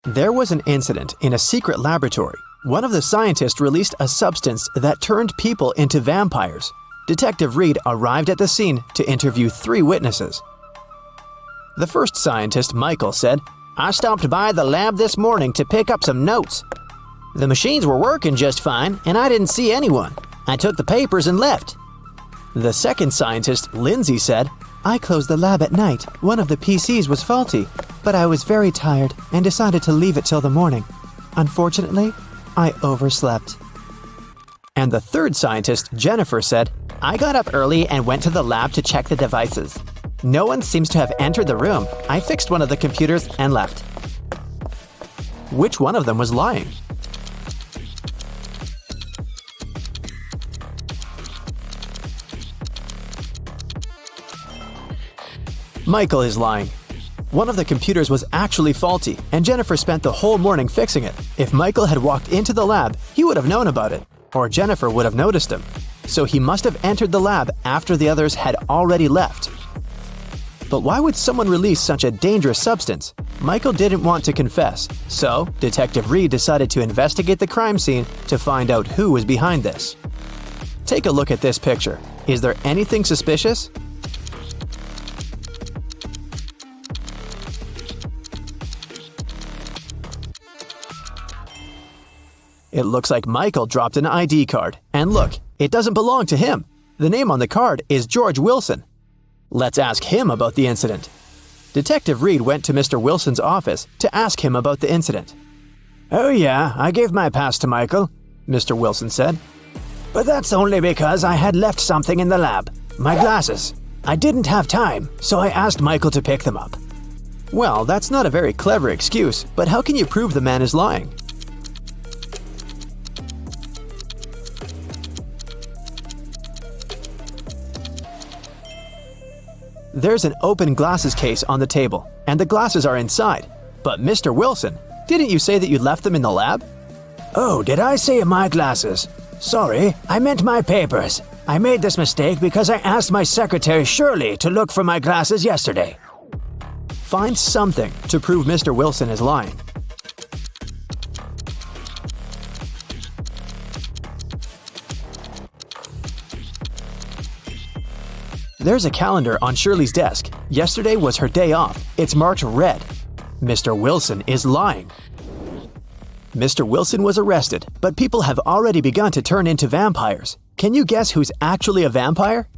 There was an incident in a secret laboratory. One of the scientists released a substance that turned people into vampires. Detective Reed arrived at the scene to interview 3 witnesses. The first scientist, Michael, said, "I stopped by the lab this morning to pick up some notes. The machines were working just fine, and I didn't see anyone. I took the papers and left." The second scientist, Lindsay, said, "I closed the lab at night. One of the PCs was faulty, but I was very tired and decided to leave it till the morning. Unfortunately, I overslept." And the third scientist, Jennifer, said, "I got up early and went to the lab to check the devices. No one seems to have entered the room. I fixed one of the computers and left." Which one of them was lying? Michael is lying. One of the computers was actually faulty, and Jennifer spent the whole morning fixing it. If Michael had walked into the lab, he would have known about it, or Jennifer would have noticed him. So he must have entered the lab after the others had already left. But why would someone release such a dangerous substance? Michael didn't want to confess, so Detective Reed decided to investigate the crime scene to find out who was behind this. Take a look at this picture. Is there anything suspicious? It looks like Michael dropped an ID card. And look, it doesn't belong to him. The name on the card is George Wilson. Let's ask him about the incident. Detective Reed went to Mr. Wilson's office to ask him about the incident. "Oh yeah, I gave my pass to Michael," Mr. Wilson said. "But that's only because I had left something in the lab. My glasses. I didn't have time, so I asked Michael to pick them up." Well, that's not a very clever excuse, but how can you prove the man is lying? There's an open glasses case on the table, and the glasses are inside. But Mr. Wilson, didn't you say that you left them in the lab? "Oh, did I say my glasses? Sorry, I meant my papers. I made this mistake because I asked my secretary Shirley to look for my glasses yesterday." Find something to prove Mr. Wilson is lying. There's a calendar on Shirley's desk. Yesterday was her day off. It's marked red. Mr. Wilson is lying. Mr. Wilson was arrested, but people have already begun to turn into vampires. Can you guess who's actually a vampire?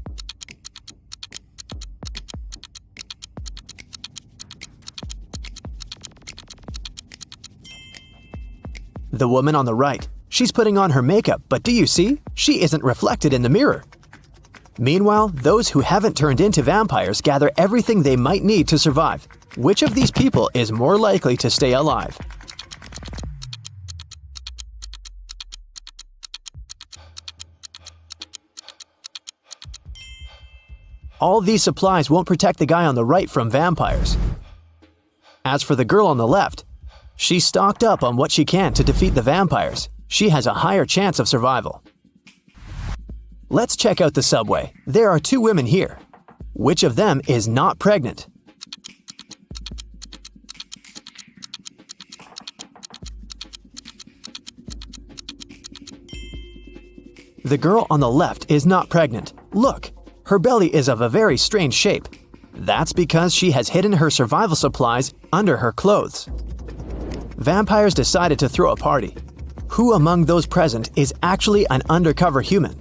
The woman on the right. She's putting on her makeup, but do you see? She isn't reflected in the mirror. Meanwhile, those who haven't turned into vampires gather everything they might need to survive. Which of these people is more likely to stay alive? All these supplies won't protect the guy on the right from vampires. As for the girl on the left, she's stocked up on what she can to defeat the vampires. She has a higher chance of survival. Let's check out the subway. There are 2 women here. Which of them is not pregnant? The girl on the left is not pregnant. Look, her belly is of a very strange shape. That's because she has hidden her survival supplies under her clothes. Vampires decided to throw a party. Who among those present is actually an undercover human?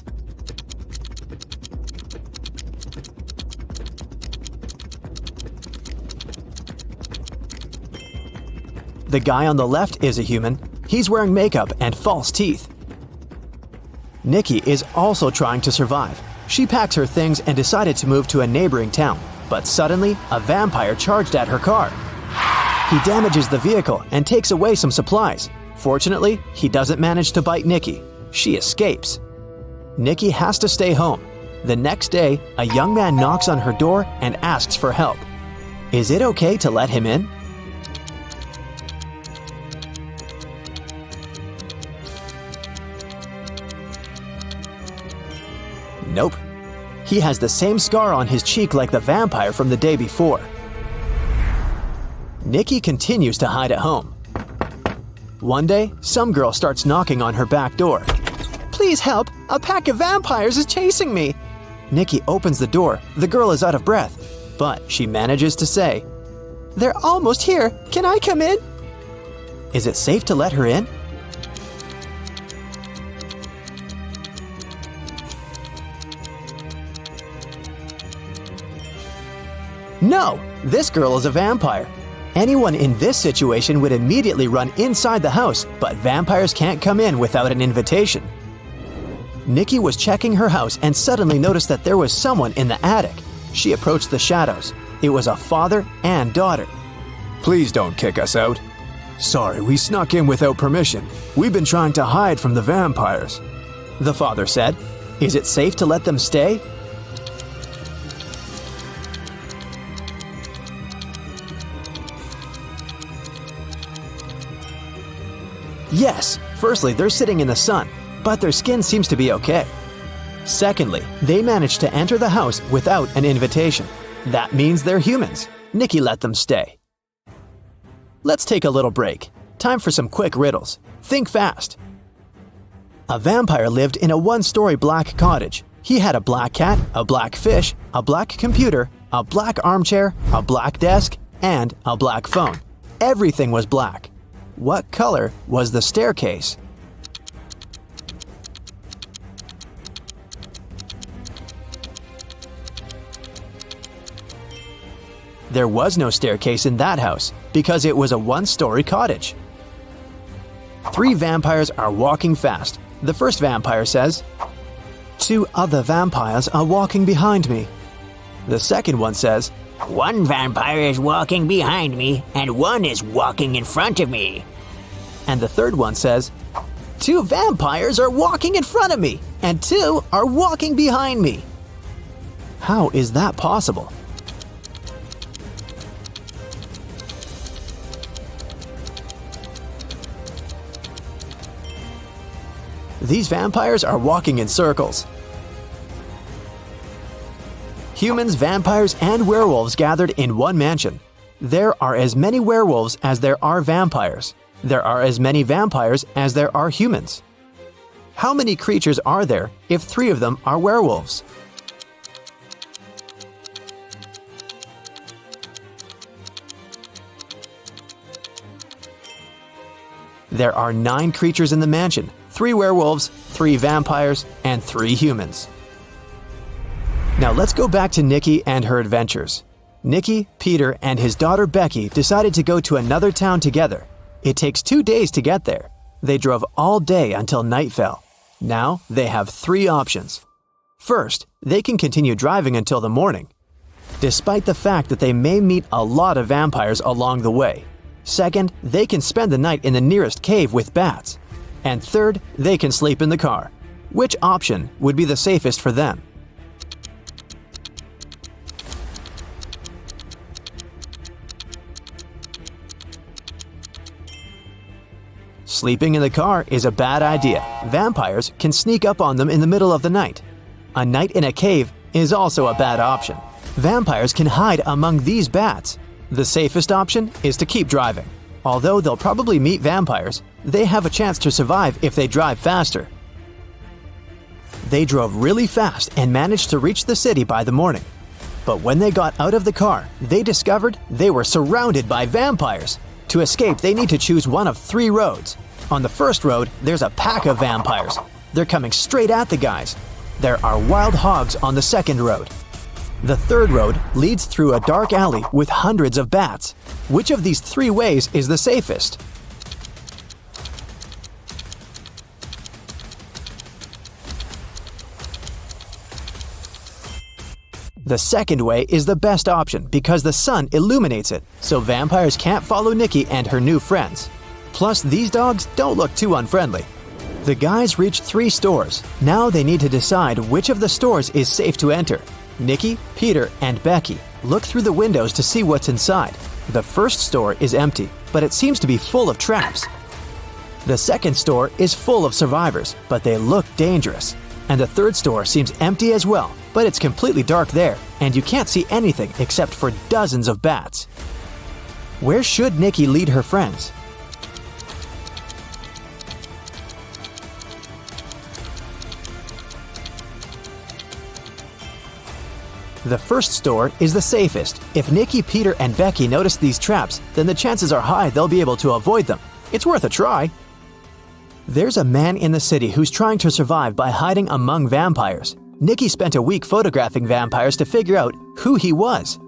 The guy on the left is a human. He's wearing makeup and false teeth. Nikki is also trying to survive. She packs her things and decided to move to a neighboring town. But suddenly, a vampire charged at her car. He damages the vehicle and takes away some supplies. Fortunately, he doesn't manage to bite Nikki. She escapes. Nikki has to stay home. The next day, a young man knocks on her door and asks for help. Is it okay to let him in? Nope. He has the same scar on his cheek like the vampire from the day before. Nikki continues to hide at home. One day, some girl starts knocking on her back door. Please help! A pack of vampires is chasing me! Nikki opens the door. The girl is out of breath, but she manages to say, They're almost here! Can I come in? Is it safe to let her in? No! This girl is a vampire. Anyone in this situation would immediately run inside the house, but vampires can't come in without an invitation. Nikki was checking her house and suddenly noticed that there was someone in the attic. She approached the shadows. It was a father and daughter. Please don't kick us out. Sorry, we snuck in without permission. We've been trying to hide from the vampires. The father said, Is it safe to let them stay? Yes, firstly, they're sitting in the sun, but their skin seems to be okay. Secondly, they managed to enter the house without an invitation. That means they're humans. Nikki let them stay. Let's take a little break. Time for some quick riddles. Think fast. A vampire lived in a one-story black cottage. He had a black cat, a black fish, a black computer, a black armchair, a black desk, and a black phone. Everything was black. What color was the staircase? There was no staircase in that house because it was a one-story cottage. 3 vampires are walking fast. The first vampire says, 2 other vampires are walking behind me. The second one says, 1 vampire is walking behind me, and 1 is walking in front of me. And the third one says, 2 vampires are walking in front of me, and 2 are walking behind me. How is that possible? These vampires are walking in circles. Humans, vampires, and werewolves gathered in one mansion. There are as many werewolves as there are vampires. There are as many vampires as there are humans. How many creatures are there if 3 of them are werewolves? There are 9 creatures in the mansion, 3 werewolves, 3 vampires, and 3 humans. Now let's go back to Nikki and her adventures. Nikki, Peter, and his daughter Becky decided to go to another town together. It takes 2 days to get there. They drove all day until night fell. Now they have 3 options. First, they can continue driving until the morning, despite the fact that they may meet a lot of vampires along the way. Second, they can spend the night in the nearest cave with bats. And third, they can sleep in the car. Which option would be the safest for them? Sleeping in the car is a bad idea. Vampires can sneak up on them in the middle of the night. A night in a cave is also a bad option. Vampires can hide among these bats. The safest option is to keep driving. Although they'll probably meet vampires, they have a chance to survive if they drive faster. They drove really fast and managed to reach the city by the morning. But when they got out of the car, they discovered they were surrounded by vampires. To escape, they need to choose one of 3 roads. On the first road, there's a pack of vampires. They're coming straight at the guys. There are wild hogs on the second road. The third road leads through a dark alley with hundreds of bats. Which of these 3 ways is the safest? The second way is the best option because the sun illuminates it, so vampires can't follow Nikki and her new friends. Plus, these dogs don't look too unfriendly. The guys reach 3 stores. Now they need to decide which of the stores is safe to enter. Nikki, Peter, and Becky look through the windows to see what's inside. The first store is empty, but it seems to be full of traps. The second store is full of survivors, but they look dangerous. And the third store seems empty as well, but it's completely dark there, and you can't see anything except for dozens of bats. Where should Nikki lead her friends? The first store is the safest. If Nikki, Peter, and Becky notice these traps, then the chances are high they'll be able to avoid them. It's worth a try. There's a man in the city who's trying to survive by hiding among vampires. Nikki spent a week photographing vampires to figure out who he was.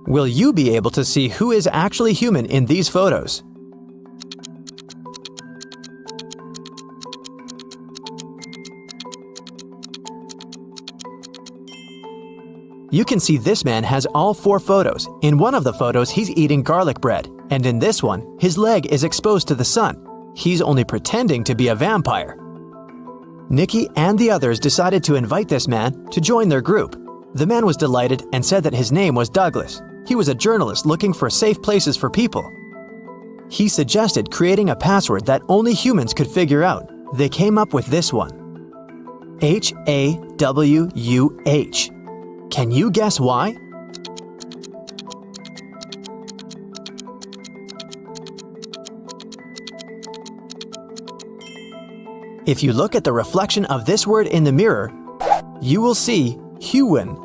Will you be able to see who is actually human in these photos? You can see this man has all 4 photos. In one of the photos, he's eating garlic bread, and in this one, his leg is exposed to the sun. He's only pretending to be a vampire. Nikki and the others decided to invite this man to join their group. The man was delighted and said that his name was Douglas. He was a journalist looking for safe places for people. He suggested creating a password that only humans could figure out. They came up with this one: HAWUH. Can you guess why? If you look at the reflection of this word in the mirror, you will see Huwan,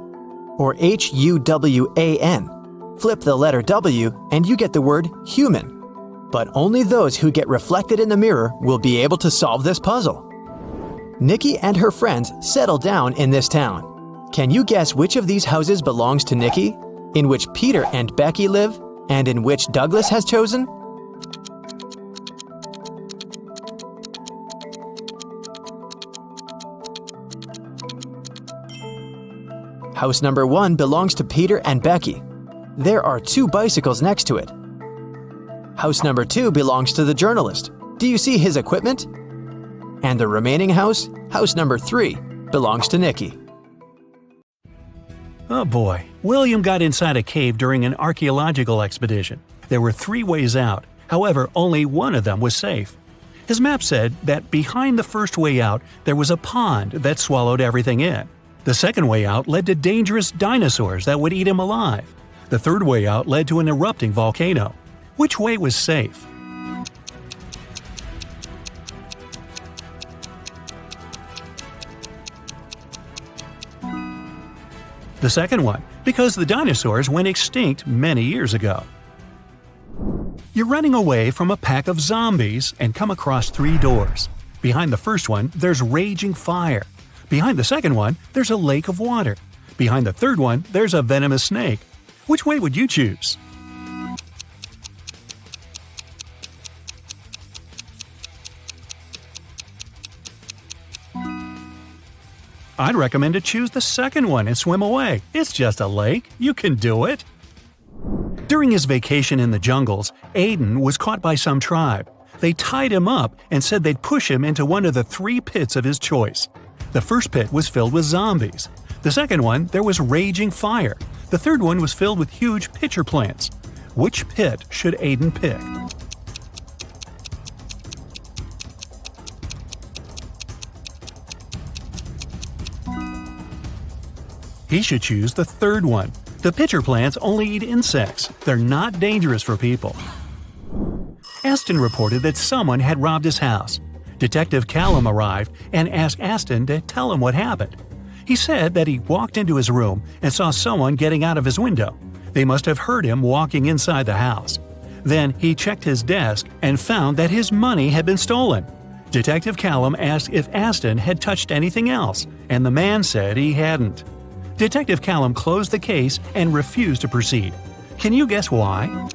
or Huwan. Flip the letter W and you get the word human. But only those who get reflected in the mirror will be able to solve this puzzle. Nikki and her friends settle down in this town. Can you guess which of these houses belongs to Nikki, in which Peter and Becky live, and in which Douglas has chosen? House number 1 belongs to Peter and Becky. There are 2 bicycles next to it. House number 2 belongs to the journalist. Do you see his equipment? And the remaining house, house number 3, belongs to Nikki. Oh boy, William got inside a cave during an archaeological expedition. There were 3 ways out, however, only one of them was safe. His map said that behind the first way out there was a pond that swallowed everything in. The second way out led to dangerous dinosaurs that would eat him alive. The third way out led to an erupting volcano. Which way was safe? The second one, because the dinosaurs went extinct many years ago. You're running away from a pack of zombies and come across 3 doors. Behind the first one, there's raging fire. Behind the second one, there's a lake of water. Behind the third one, there's a venomous snake. Which way would you choose? I'd recommend to choose the second one and swim away. It's just a lake. You can do it. During his vacation in the jungles, Aiden was caught by some tribe. They tied him up and said they'd push him into one of the 3 pits of his choice. The first pit was filled with zombies. The second one, there was raging fire. The third one was filled with huge pitcher plants. Which pit should Aiden pick? He should choose the third one. The pitcher plants only eat insects. They're not dangerous for people. Aston reported that someone had robbed his house. Detective Callum arrived and asked Aston to tell him what happened. He said that he walked into his room and saw someone getting out of his window. They must have heard him walking inside the house. Then he checked his desk and found that his money had been stolen. Detective Callum asked if Aston had touched anything else, and the man said he hadn't. Detective Callum closed the case and refused to proceed. Can you guess why?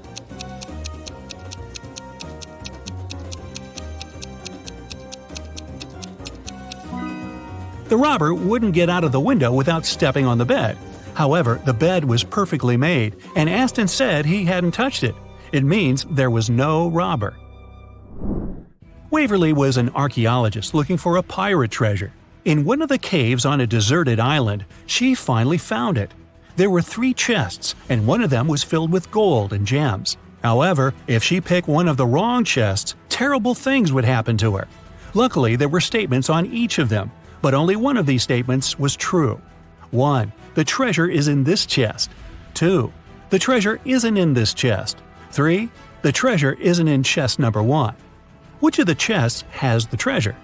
The robber wouldn't get out of the window without stepping on the bed. However, the bed was perfectly made, and Aston said he hadn't touched it. It means there was no robber. Waverly was an archaeologist looking for a pirate treasure. In one of the caves on a deserted island, she finally found it. There were 3 chests, and one of them was filled with gold and gems. However, if she picked one of the wrong chests, terrible things would happen to her. Luckily, there were statements on each of them, but only one of these statements was true. 1. The treasure is in this chest. 2. The treasure isn't in this chest. 3. The treasure isn't in chest number 1. Which of the chests has the treasure?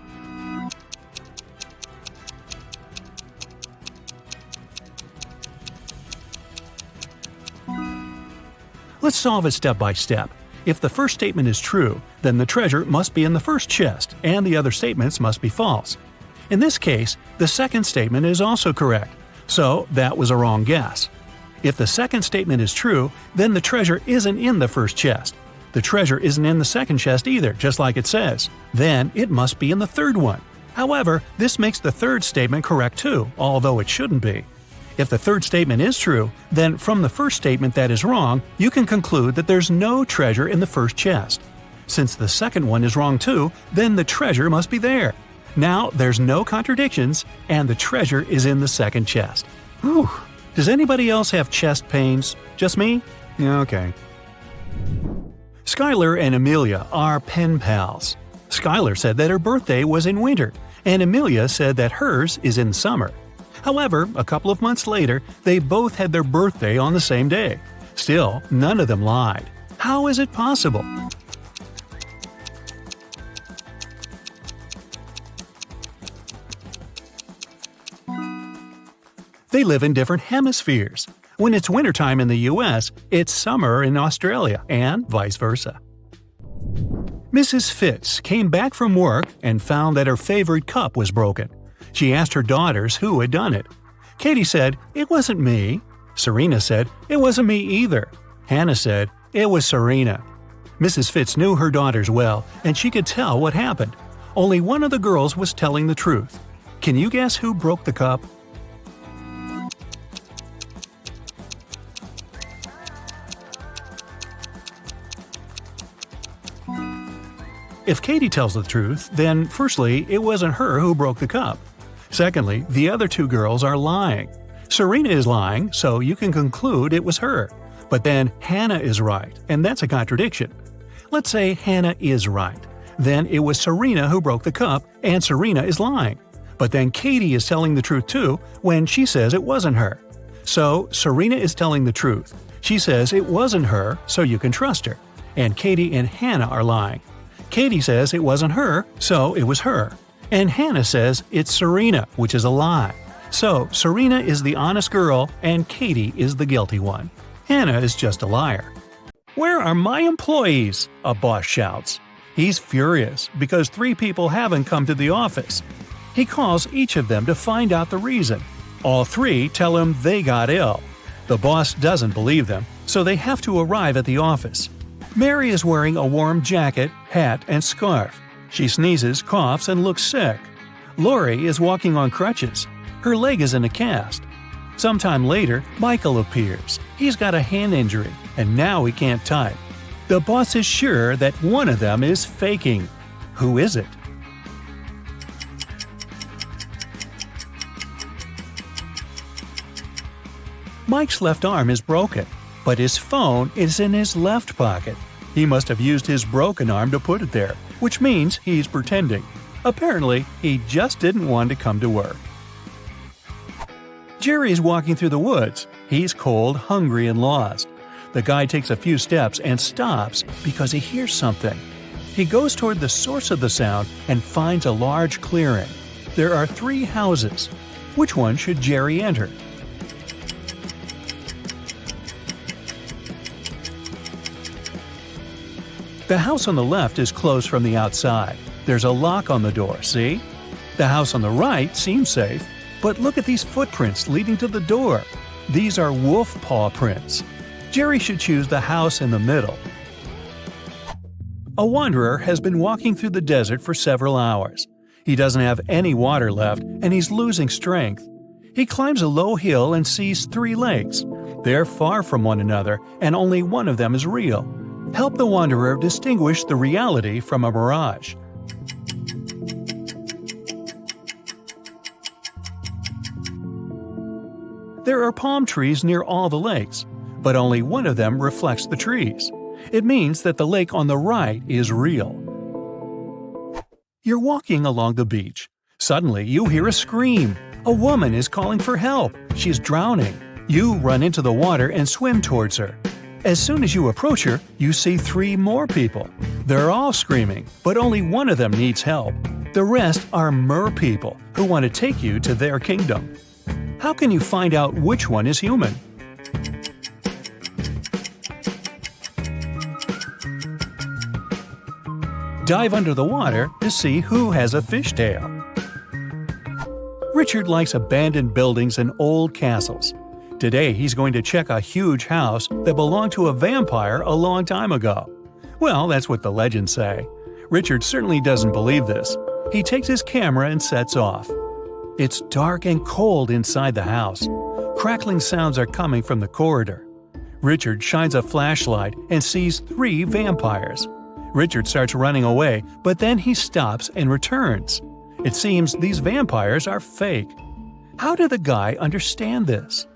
solve it step by step. If the first statement is true, then the treasure must be in the first chest, and the other statements must be false. In this case, the second statement is also correct, so that was a wrong guess. If the second statement is true, then the treasure isn't in the first chest. The treasure isn't in the second chest either, just like it says. Then it must be in the third one. However, this makes the third statement correct too, although it shouldn't be. If the third statement is true, then from the first statement that is wrong, you can conclude that there's no treasure in the first chest. Since the second one is wrong too, then the treasure must be there. Now there's no contradictions, and the treasure is in the second chest. Whew. Does anybody else have chest pains? Just me? Okay. Skylar and Amelia are pen pals. Skylar said that her birthday was in winter, and Amelia said that hers is in summer. However, a couple of months later, they both had their birthday on the same day. Still, none of them lied. How is it possible? They live in different hemispheres. When it's wintertime in the US, it's summer in Australia, and vice versa. Mrs. Fitz came back from work and found that her favorite cup was broken. She asked her daughters who had done it. Katie said, "It wasn't me." Serena said, "It wasn't me either." Hannah said, "It was Serena." Mrs. Fitz knew her daughters well, and she could tell what happened. Only one of the girls was telling the truth. Can you guess who broke the cup? If Katie tells the truth, then firstly, it wasn't her who broke the cup. Secondly, the other two girls are lying. Serena is lying, so you can conclude it was her. But then Hannah is right, and that's a contradiction. Let's say Hannah is right. Then it was Serena who broke the cup, and Serena is lying. But then Katie is telling the truth too when she says it wasn't her. So Serena is telling the truth. She says it wasn't her, so you can trust her. And Katie and Hannah are lying. Katie says it wasn't her, so it was her. And Hannah says it's Serena, which is a lie. So Serena is the honest girl, and Katie is the guilty one. Hannah is just a liar. "Where are my employees?" a boss shouts. He's furious because 3 people haven't come to the office. He calls each of them to find out the reason. All 3 tell him they got ill. The boss doesn't believe them, so they have to arrive at the office. Mary is wearing a warm jacket, hat, and scarf. She sneezes, coughs, and looks sick. Lori is walking on crutches. Her leg is in a cast. Sometime later, Michael appears. He's got a hand injury, and now he can't type. The boss is sure that one of them is faking. Who is it? Mike's left arm is broken, but his phone is in his left pocket. He must have used his broken arm to put it there, which means he's pretending. Apparently, he just didn't want to come to work. Jerry's walking through the woods. He's cold, hungry, and lost. The guy takes a few steps and stops because he hears something. He goes toward the source of the sound and finds a large clearing. There are 3 houses. Which one should Jerry enter? The house on the left is closed from the outside. There's a lock on the door, see? The house on the right seems safe, but look at these footprints leading to the door. These are wolf paw prints. Jerry should choose the house in the middle. A wanderer has been walking through the desert for several hours. He doesn't have any water left, and he's losing strength. He climbs a low hill and sees 3 lakes. They're far from one another, and only one of them is real. Help the wanderer distinguish the reality from a mirage. There are palm trees near all the lakes, but only one of them reflects the trees. It means that the lake on the right is real. You're walking along the beach. Suddenly, you hear a scream. A woman is calling for help. She's drowning. You run into the water and swim towards her. As soon as you approach her, you see 3 more people. They're all screaming, but only one of them needs help. The rest are mer people who want to take you to their kingdom. How can you find out which one is human? Dive under the water to see who has a fishtail. Richard likes abandoned buildings and old castles. Today he's going to check a huge house that belonged to a vampire a long time ago. Well, that's what the legends say. Richard certainly doesn't believe this. He takes his camera and sets off. It's dark and cold inside the house. Crackling sounds are coming from the corridor. Richard shines a flashlight and sees 3 vampires. Richard starts running away, but then he stops and returns. It seems these vampires are fake. How did the guy understand this?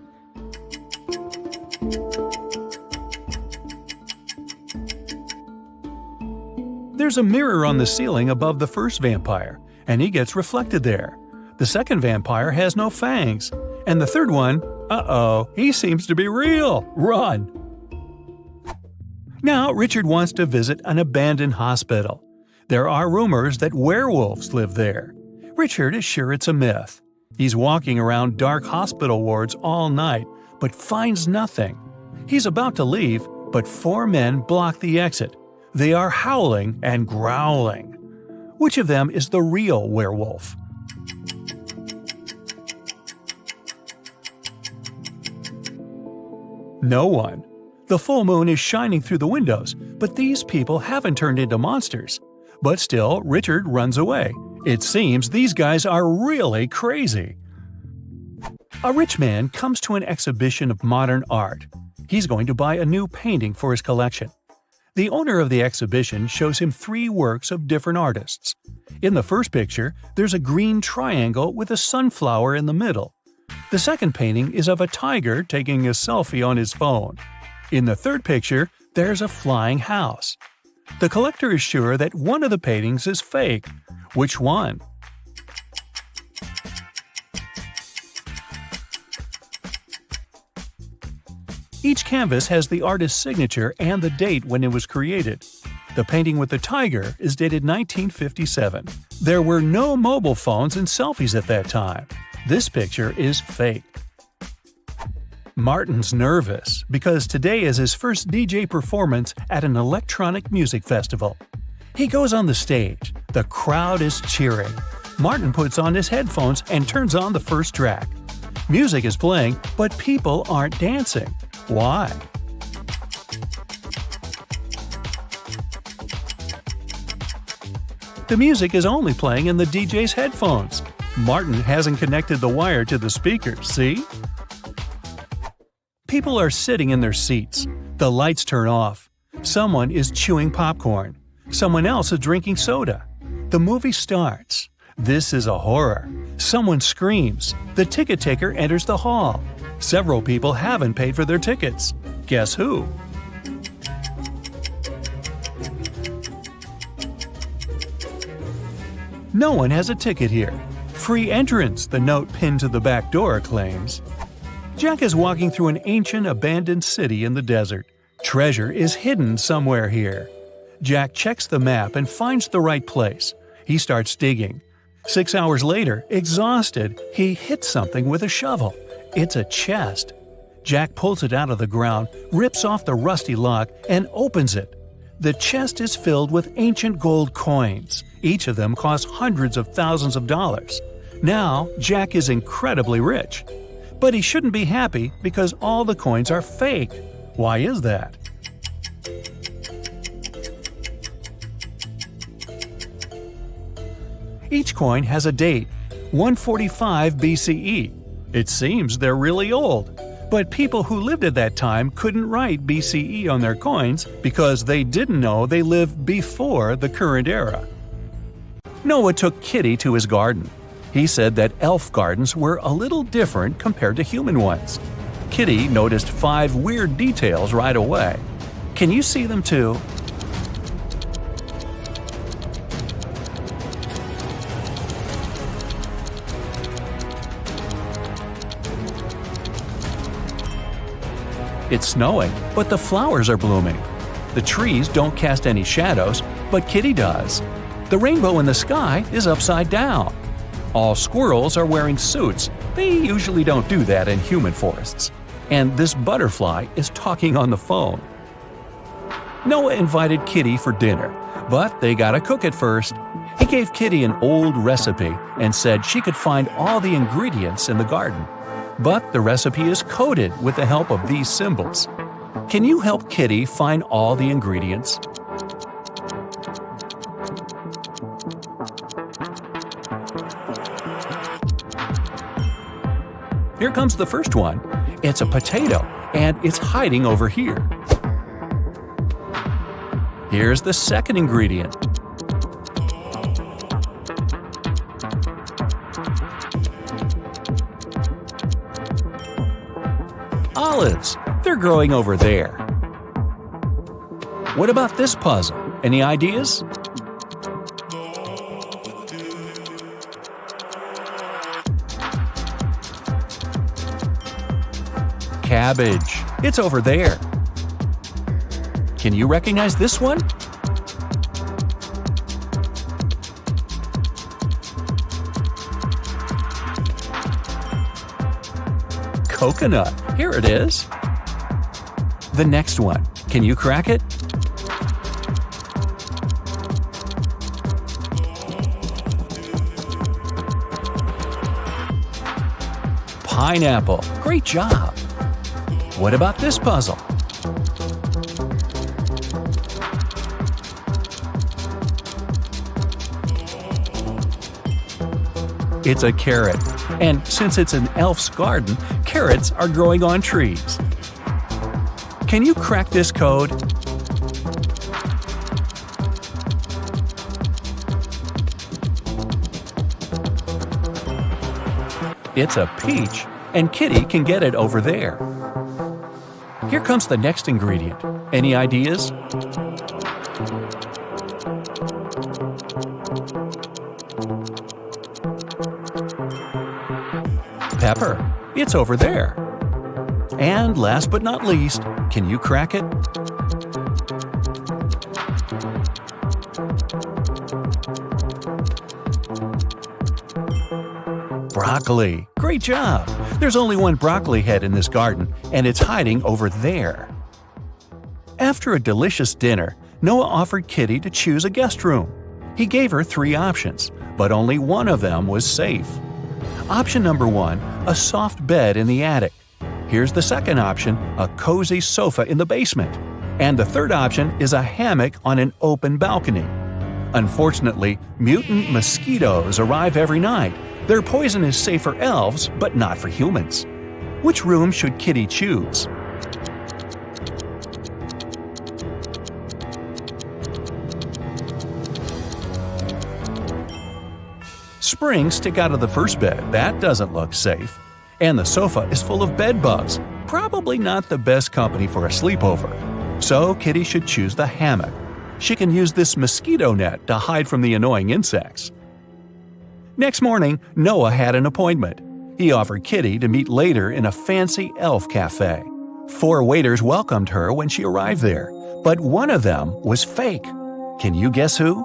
There's a mirror on the ceiling above the first vampire, and he gets reflected there. The second vampire has no fangs, and the third one, he seems to be real. Run! Now Richard wants to visit an abandoned hospital. There are rumors that werewolves live there. Richard is sure it's a myth. He's walking around dark hospital wards all night, but finds nothing. He's about to leave, but 4 men block the exit. They are howling and growling. Which of them is the real werewolf? No one. The full moon is shining through the windows, but these people haven't turned into monsters. But still, Richard runs away. It seems these guys are really crazy. A rich man comes to an exhibition of modern art. He's going to buy a new painting for his collection. The owner of the exhibition shows him 3 works of different artists. In the first picture, there's a green triangle with a sunflower in the middle. The second painting is of a tiger taking a selfie on his phone. In the third picture, there's a flying house. The collector is sure that one of the paintings is fake. Which one? Each canvas has the artist's signature and the date when it was created. The painting with the tiger is dated 1957. There were no mobile phones and selfies at that time. This picture is fake. Martin's nervous because today is his first DJ performance at an electronic music festival. He goes on the stage. The crowd is cheering. Martin puts on his headphones and turns on the first track. Music is playing, but people aren't dancing. Why? The music is only playing in the DJ's headphones. Martin hasn't connected the wire to the speaker, see? People are sitting in their seats. The lights turn off. Someone is chewing popcorn. Someone else is drinking soda. The movie starts. This is a horror. Someone screams. The ticket taker enters the hall. Several people haven't paid for their tickets. Guess who? No one has a ticket here. Free entrance, the note pinned to the back door claims. Jack is walking through an ancient abandoned city in the desert. Treasure is hidden somewhere here. Jack checks the map and finds the right place. He starts digging. 6 hours later, exhausted, he hits something with a shovel. It's a chest. Jack pulls it out of the ground, rips off the rusty lock, and opens it. The chest is filled with ancient gold coins. Each of them costs hundreds of thousands of dollars. Now, Jack is incredibly rich. But he shouldn't be happy because all the coins are fake. Why is that? Each coin has a date, 145 BCE. It seems they're really old. But people who lived at that time couldn't write BCE on their coins because they didn't know they lived before the current era. Noah took Kitty to his garden. He said that elf gardens were a little different compared to human ones. Kitty noticed 5 weird details right away. Can you see them too? It's snowing, but the flowers are blooming. The trees don't cast any shadows, but Kitty does. The rainbow in the sky is upside down. All squirrels are wearing suits. They usually don't do that in human forests. And this butterfly is talking on the phone. Noah invited Kitty for dinner, But they gotta cook it first. He gave Kitty an old recipe and said she could find all the ingredients in the garden. But the recipe is coded with the help of these symbols. Can you help Kitty find all the ingredients? Here comes the first one. It's a potato, and it's hiding over here. Here's the second ingredient. Olives. They're growing over there. What about this puzzle? Any ideas? Cabbage. It's over there. Can you recognize this one? Coconut. Here it is. The next one. Can you crack it? Pineapple. Great job. What about this puzzle? It's a carrot. And since it's an elf's garden, carrots are growing on trees. Can you crack this code? It's a peach, and Kitty can get it over there. Here comes the next ingredient. Any ideas? Pepper. It's over there. And last but not least, can you crack it? Broccoli. Great job. There's only one broccoli head in this garden, and it's hiding over there. After a delicious dinner, Noah offered Kitty to choose a guest room. He gave her 3 options, but only one of them was safe. Option number 1, a soft bed in the attic. Here's the second option, a cozy sofa in the basement. And the third option is a hammock on an open balcony. Unfortunately, mutant mosquitoes arrive every night. Their poison is safe for elves, but not for humans. Which room should Kitty choose? Springs stick out of the first bed. That doesn't look safe. And the sofa is full of bed bugs. Probably not the best company for a sleepover. So Kitty should choose the hammock. She can use this mosquito net to hide from the annoying insects. Next morning, Noah had an appointment. He offered Kitty to meet later in a fancy elf cafe. 4 waiters welcomed her when she arrived there, but one of them was fake. Can you guess who?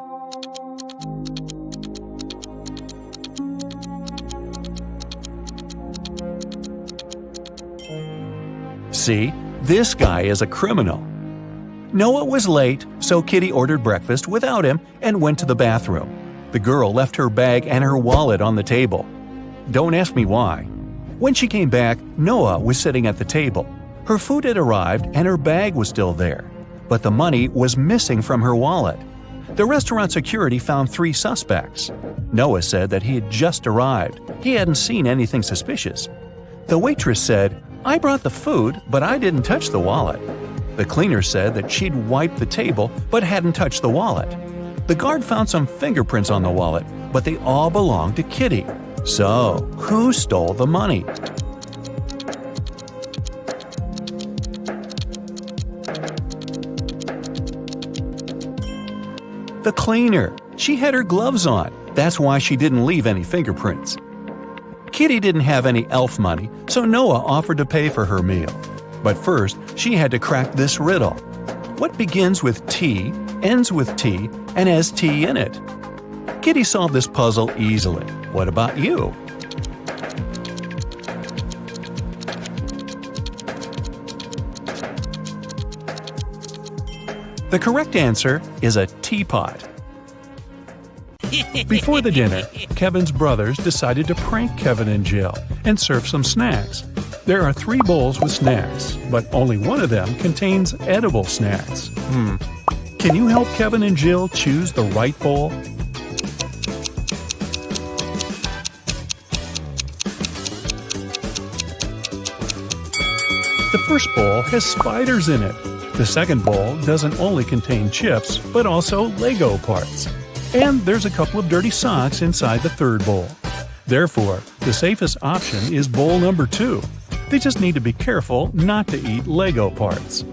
See, this guy is a criminal. Noah was late, so Kitty ordered breakfast without him and went to the bathroom. The girl left her bag and her wallet on the table. Don't ask me why. When she came back, Noah was sitting at the table. Her food had arrived and her bag was still there, but the money was missing from her wallet. The restaurant security found 3 suspects. Noah said that he had just arrived. He hadn't seen anything suspicious. The waitress said, "I brought the food, but I didn't touch the wallet." The cleaner said that she'd wiped the table but hadn't touched the wallet. The guard found some fingerprints on the wallet, but they all belonged to Kitty. So, who stole the money? The cleaner. She had her gloves on. That's why she didn't leave any fingerprints. Kitty didn't have any elf money, so Noah offered to pay for her meal. But first, she had to crack this riddle. What begins with T, ends with T, and has T in it? Kitty solved this puzzle easily. What about you? The correct answer is a teapot. Before the dinner, Kevin's brothers decided to prank Kevin and Jill and serve some snacks. There are 3 bowls with snacks, but only one of them contains edible snacks. Can you help Kevin and Jill choose the right bowl? The first bowl has spiders in it. The second bowl doesn't only contain chips, but also Lego parts. And there's a couple of dirty socks inside the third bowl. Therefore, the safest option is bowl number 2. They just need to be careful not to eat Lego parts.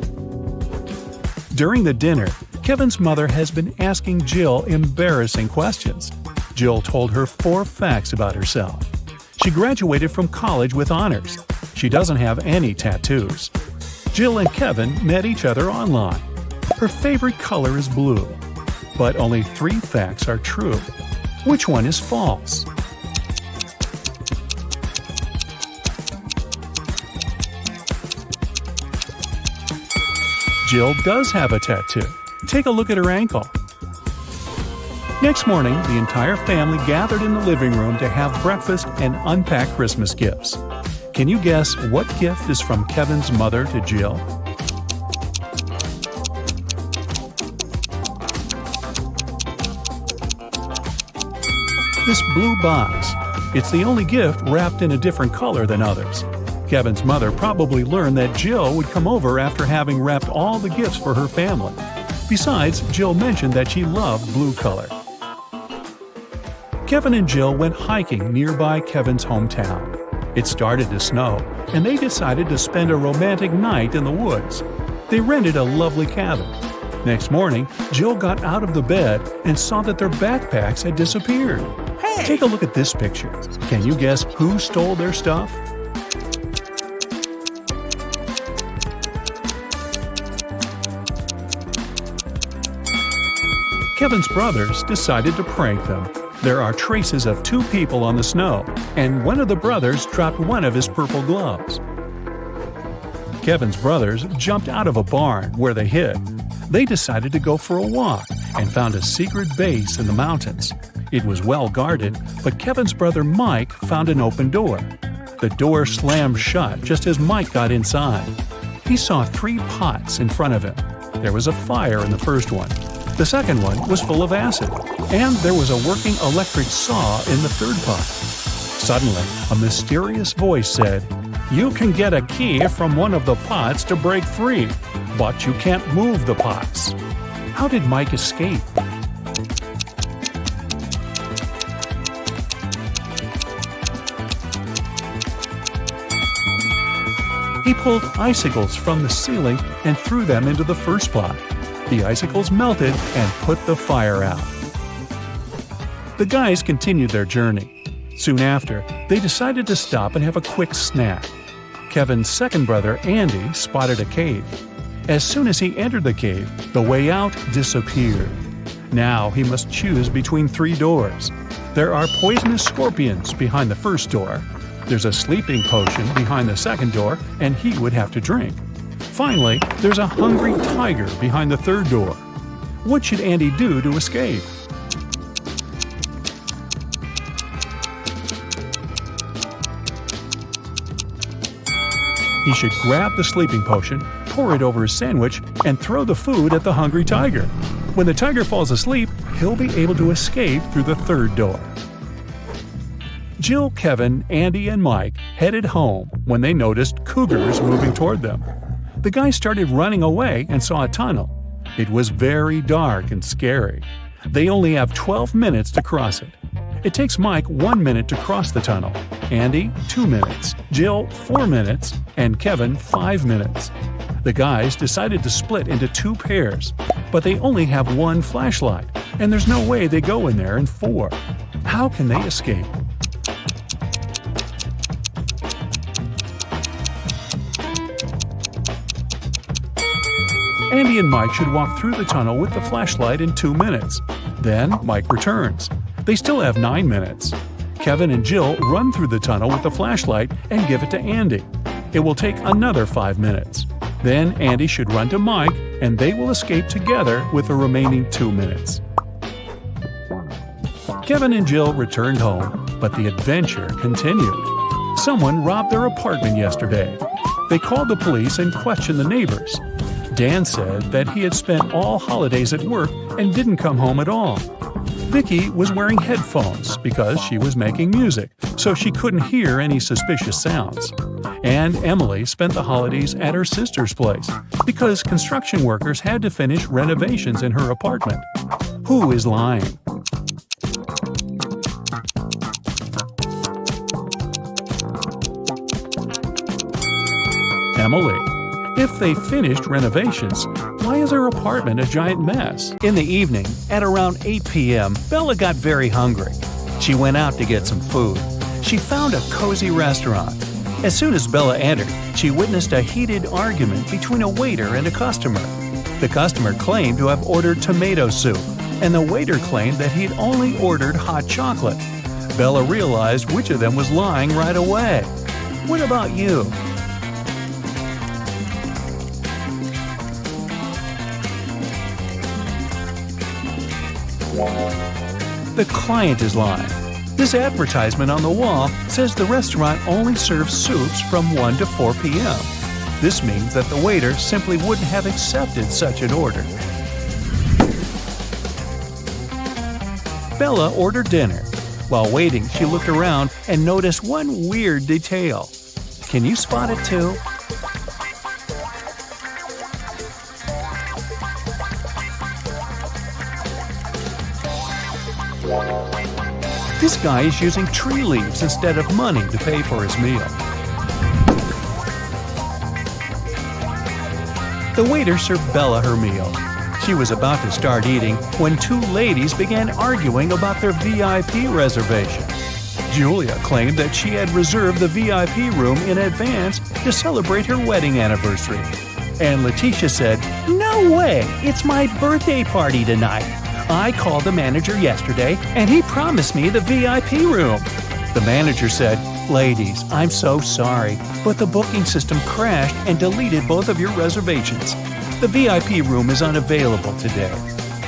During the dinner, Kevin's mother has been asking Jill embarrassing questions. Jill told her 4 facts about herself. She graduated from college with honors. She doesn't have any tattoos. Jill and Kevin met each other online. Her favorite color is blue. But only 3 facts are true. Which one is false? Jill does have a tattoo. Take a look at her ankle. Next morning, the entire family gathered in the living room to have breakfast and unpack Christmas gifts. Can you guess what gift is from Kevin's mother to Jill? This blue box. It's the only gift wrapped in a different color than others. Kevin's mother probably learned that Jill would come over after having wrapped all the gifts for her family. Besides, Jill mentioned that she loved blue color. Kevin and Jill went hiking nearby Kevin's hometown. It started to snow, and they decided to spend a romantic night in the woods. They rented a lovely cabin. Next morning, Jill got out of the bed and saw that their backpacks had disappeared. Hey! Take a look at this picture. Can you guess who stole their stuff? Kevin's brothers decided to prank them. There are traces of 2 people on the snow, and one of the brothers dropped one of his purple gloves. Kevin's brothers jumped out of a barn where they hid. They decided to go for a walk and found a secret base in the mountains. It was well guarded, but Kevin's brother Mike found an open door. The door slammed shut just as Mike got inside. He saw 3 pots in front of him. There was a fire in the first one. The second one was full of acid, and there was a working electric saw in the third pot. Suddenly, a mysterious voice said, "You can get a key from one of the pots to break free, but you can't move the pots." How did Mike escape? He pulled icicles from the ceiling and threw them into the first pot. The icicles melted and put the fire out. The guys continued their journey. Soon after, they decided to stop and have a quick snack. Kevin's second brother, Andy, spotted a cave. As soon as he entered the cave, the way out disappeared. Now he must choose between 3 doors. There are poisonous scorpions behind the first door. There's a sleeping potion behind the second door, and he would have to drink. Finally, there's a hungry tiger behind the third door. What should Andy do to escape? He should grab the sleeping potion, pour it over his sandwich, and throw the food at the hungry tiger. When the tiger falls asleep, he'll be able to escape through the third door. Jill, Kevin, Andy, and Mike headed home when they noticed cougars moving toward them. The guys started running away and saw a tunnel. It was very dark and scary. They only have 12 minutes to cross it. It takes Mike 1 minute to cross the tunnel, Andy 2 minutes, Jill 4 minutes, and Kevin 5 minutes. The guys decided to split into 2 pairs, but they only have 1 flashlight, and there's no way they go in there in 4. How can they escape? Andy and Mike should walk through the tunnel with the flashlight in 2 minutes. Then Mike returns. They still have 9 minutes. Kevin and Jill run through the tunnel with the flashlight and give it to Andy. It will take another 5 minutes. Then Andy should run to Mike and they will escape together with the remaining 2 minutes. Kevin and Jill returned home, but the adventure continued. Someone robbed their apartment yesterday. They called the police and questioned the neighbors. Dan said that he had spent all holidays at work and didn't come home at all. Vicky was wearing headphones because she was making music, so she couldn't hear any suspicious sounds. And Emily spent the holidays at her sister's place because construction workers had to finish renovations in her apartment. Who is lying? Emily. If they finished renovations, why is her apartment a giant mess? In the evening, at around 8 p.m., Bella got very hungry. She went out to get some food. She found a cozy restaurant. As soon as Bella entered, she witnessed a heated argument between a waiter and a customer. The customer claimed to have ordered tomato soup, and the waiter claimed that he'd only ordered hot chocolate. Bella realized which of them was lying right away. What about you? The client is lying. This advertisement on the wall says the restaurant only serves soups from 1 to 4 p.m. This means that the waiter simply wouldn't have accepted such an order. Bella ordered dinner. While waiting, she looked around and noticed one weird detail. Can you spot it too? This guy is using tree leaves instead of money to pay for his meal. The waiter served Bella her meal. She was about to start eating when two ladies began arguing about their VIP reservation. Julia claimed that she had reserved the VIP room in advance to celebrate her wedding anniversary. And Letitia said, "No way! It's my birthday party tonight. I called the manager yesterday, and he promised me the VIP room." The manager said, "Ladies, I'm so sorry, but the booking system crashed and deleted both of your reservations. The VIP room is unavailable today.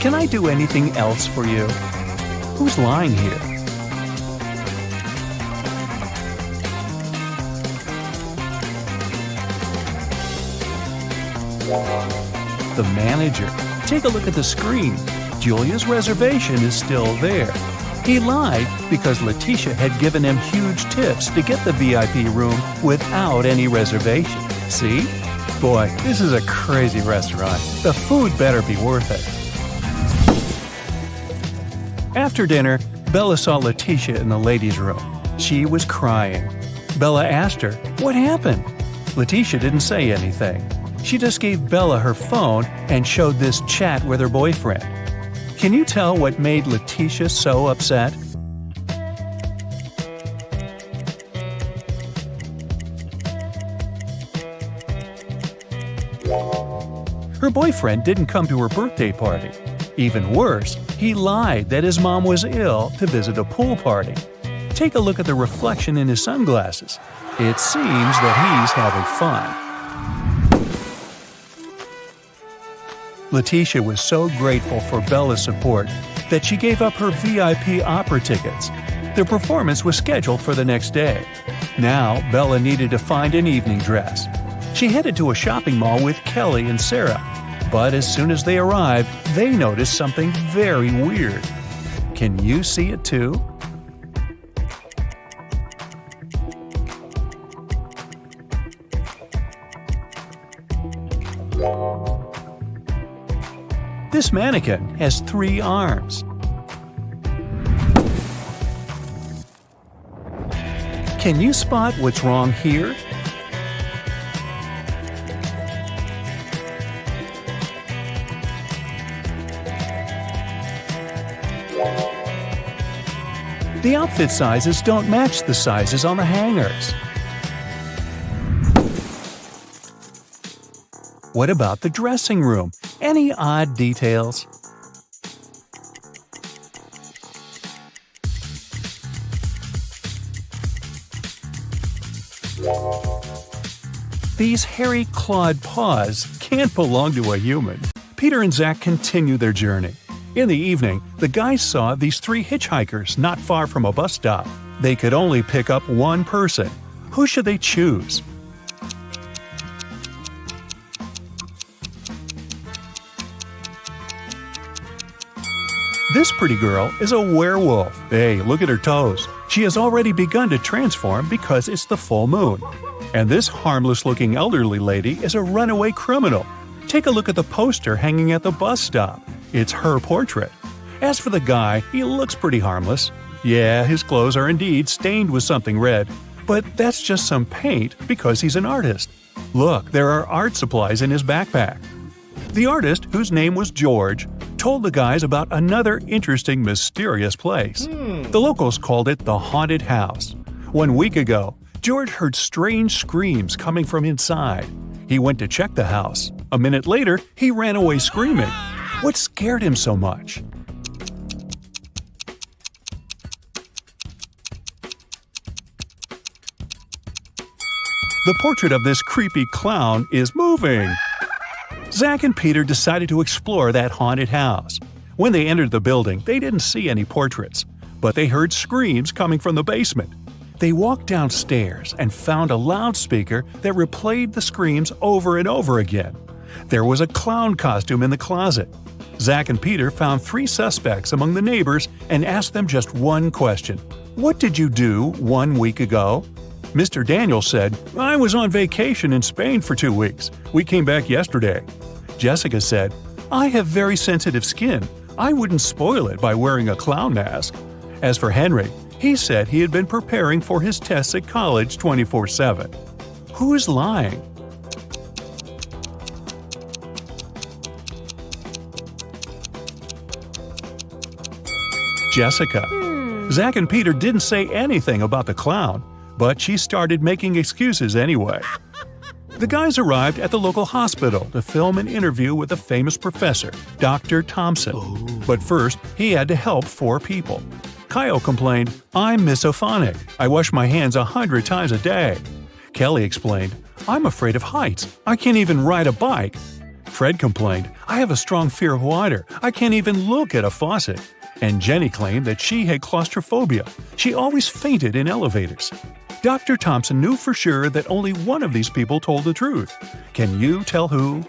Can I do anything else for you?" Who's lying here? The manager. Take a look at the screen. Julia's reservation is still there. He lied because Letitia had given him huge tips to get the VIP room without any reservation. See? Boy, this is a crazy restaurant. The food better be worth it. After dinner, Bella saw Letitia in the ladies' room. She was crying. Bella asked her, "What happened?" Letitia didn't say anything. She just gave Bella her phone and showed this chat with her boyfriend. Can you tell what made Letitia so upset? Her boyfriend didn't come to her birthday party. Even worse, he lied that his mom was ill to visit a pool party. Take a look at the reflection in his sunglasses. It seems that he's having fun. Letitia was so grateful for Bella's support that she gave up her VIP opera tickets. Their performance was scheduled for the next day. Now, Bella needed to find an evening dress. She headed to a shopping mall with Kelly and Sarah, but as soon as they arrived, they noticed something very weird. Can you see it too? This mannequin has 3 arms. Can you spot what's wrong here? The outfit sizes don't match the sizes on the hangers. What about the dressing room? Any odd details? These hairy clawed paws can't belong to a human. Peter and Zach continue their journey. In the evening, the guys saw these 3 hitchhikers not far from a bus stop. They could only pick up one person. Who should they choose? This pretty girl is a werewolf. Hey, look at her toes. She has already begun to transform because it's the full moon. And this harmless-looking elderly lady is a runaway criminal. Take a look at the poster hanging at the bus stop. It's her portrait. As for the guy, he looks pretty harmless. Yeah, his clothes are indeed stained with something red, but that's just some paint because he's an artist. Look, there are art supplies in his backpack. The artist, whose name was George, told the guys about another interesting, mysterious place. The locals called it the Haunted House. 1 week ago, George heard strange screams coming from inside. He went to check the house. A minute later, he ran away screaming. What scared him so much? The portrait of this creepy clown is moving. Zach and Peter decided to explore that haunted house. When they entered the building, they didn't see any portraits, but they heard screams coming from the basement. They walked downstairs and found a loudspeaker that replayed the screams over and over again. There was a clown costume in the closet. Zach and Peter found 3 suspects among the neighbors and asked them just one question. What did you do 1 week ago? Mr. Daniel said, I was on vacation in Spain for 2 weeks. We came back yesterday. Jessica said, I have very sensitive skin. I wouldn't spoil it by wearing a clown mask. As for Henry, he said he had been preparing for his tests at college 24/7. Who's lying? Jessica. Zach and Peter didn't say anything about the clown, but she started making excuses anyway. The guys arrived at the local hospital to film an interview with a famous professor, Dr. Thompson. But first, he had to help 4 people. Kyle complained, I'm misophonic. I wash my hands 100 times a day. Kelly explained, I'm afraid of heights. I can't even ride a bike. Fred complained, I have a strong fear of water. I can't even look at a faucet. And Jenny claimed that she had claustrophobia. She always fainted in elevators. Dr. Thompson knew for sure that only one of these people told the truth. Can you tell who?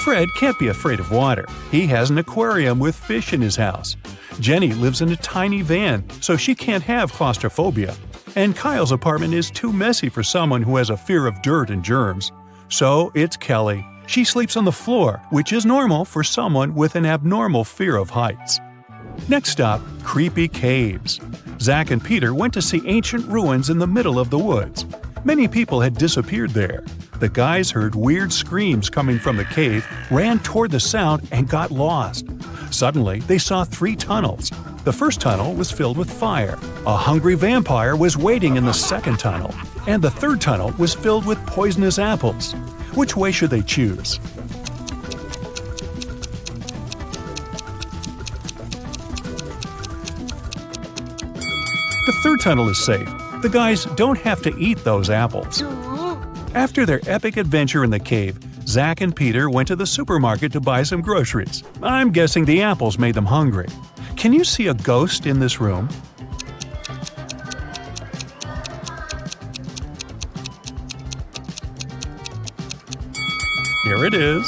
Fred can't be afraid of water. He has an aquarium with fish in his house. Jenny lives in a tiny van, so she can't have claustrophobia. And Kyle's apartment is too messy for someone who has a fear of dirt and germs. So it's Kelly. She sleeps on the floor, which is normal for someone with an abnormal fear of heights. Next stop, creepy caves. Zach and Peter went to see ancient ruins in the middle of the woods. Many people had disappeared there. The guys heard weird screams coming from the cave, ran toward the sound, and got lost. Suddenly, they saw 3 tunnels. The first tunnel was filled with fire. A hungry vampire was waiting in the second tunnel. And the third tunnel was filled with poisonous apples. Which way should they choose? The third tunnel is safe. The guys don't have to eat those apples. After their epic adventure in the cave, Zach and Peter went to the supermarket to buy some groceries. I'm guessing the apples made them hungry. Can you see a ghost in this room? Here it is.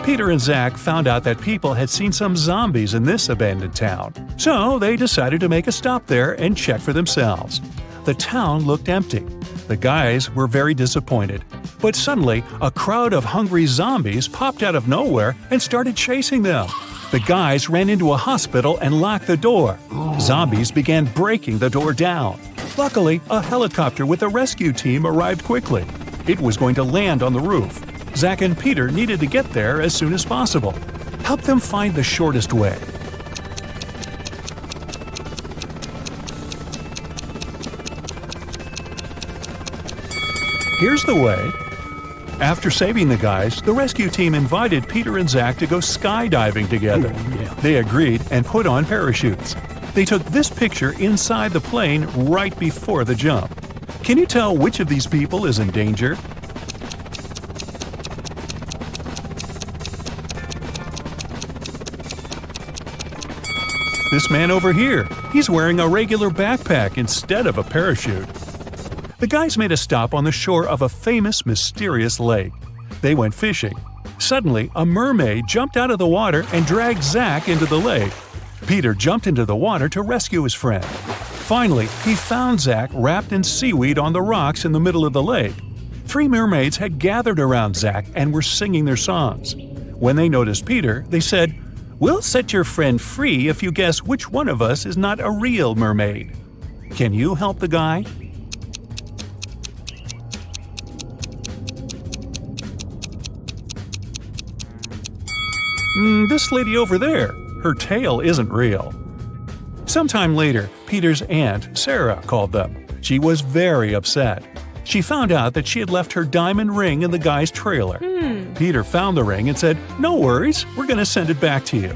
Peter and Zach found out that people had seen some zombies in this abandoned town, so they decided to make a stop there and check for themselves. The town looked empty. The guys were very disappointed, but suddenly a crowd of hungry zombies popped out of nowhere and started chasing them. The guys ran into a hospital and locked the door. Zombies began breaking the door down. Luckily, a helicopter with a rescue team arrived quickly. It was going to land on the roof. Zach and Peter needed to get there as soon as possible. Help them find the shortest way. Here's the way. After saving the guys, the rescue team invited Peter and Zach to go skydiving together. They agreed and put on parachutes. They took this picture inside the plane right before the jump. Can you tell which of these people is in danger? This man over here, he's wearing a regular backpack instead of a parachute. The guys made a stop on the shore of a famous, mysterious lake. They went fishing. Suddenly, a mermaid jumped out of the water and dragged Zach into the lake. Peter jumped into the water to rescue his friend. Finally, he found Zach wrapped in seaweed on the rocks in the middle of the lake. 3 mermaids had gathered around Zach and were singing their songs. When they noticed Peter, they said, "We'll set your friend free if you guess which one of us is not a real mermaid." Can you help the guy? This lady over there, her tail isn't real. Sometime later, Peter's aunt, Sarah, called them. She was very upset. She found out that she had left her diamond ring in the guy's trailer. Peter found the ring and said, "No worries, we're going to send it back to you."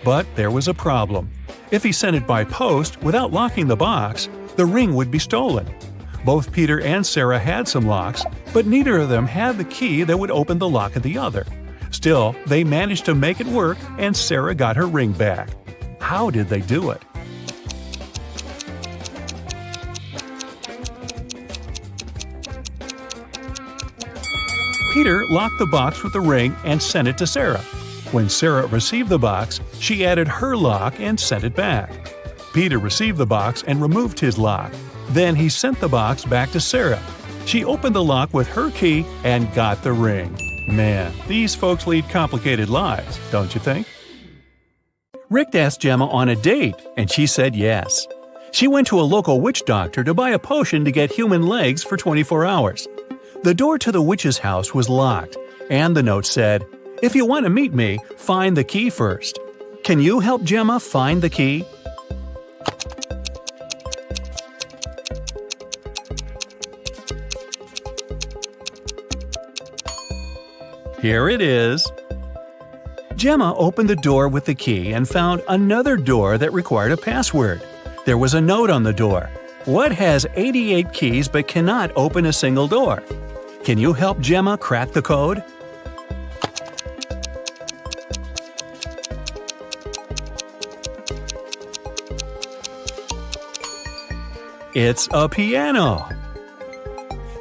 But there was a problem. If he sent it by post without locking the box, the ring would be stolen. Both Peter and Sarah had some locks, but neither of them had the key that would open the lock of the other. Still, they managed to make it work and Sarah got her ring back. How did they do it? Peter locked the box with the ring and sent it to Sarah. When Sarah received the box, she added her lock and sent it back. Peter received the box and removed his lock. Then he sent the box back to Sarah. She opened the lock with her key and got the ring. Man, these folks lead complicated lives, don't you think? Rick asked Gemma on a date, and she said yes. She went to a local witch doctor to buy a potion to get human legs for 24 hours. The door to the witch's house was locked, and the note said, "If you want to meet me, find the key first." Can you help Gemma find the key? Here it is. Gemma opened the door with the key and found another door that required a password. There was a note on the door. What has 88 keys but cannot open a single door? Can you help Gemma crack the code? It's a piano.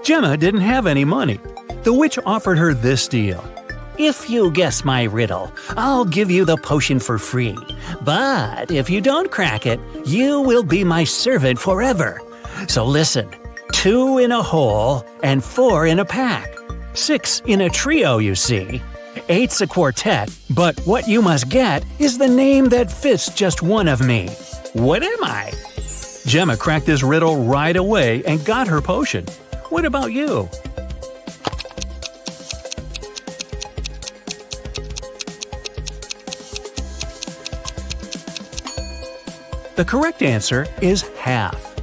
Gemma didn't have any money. The witch offered her this deal. If you guess my riddle, I'll give you the potion for free. But if you don't crack it, you will be my servant forever. So listen, 2 in a hole and 4 in a pack. 6 in a trio, you see. 8's a quartet, but what you must get is the name that fits just one of me. What am I? Gemma cracked this riddle right away and got her potion. What about you? The correct answer is half.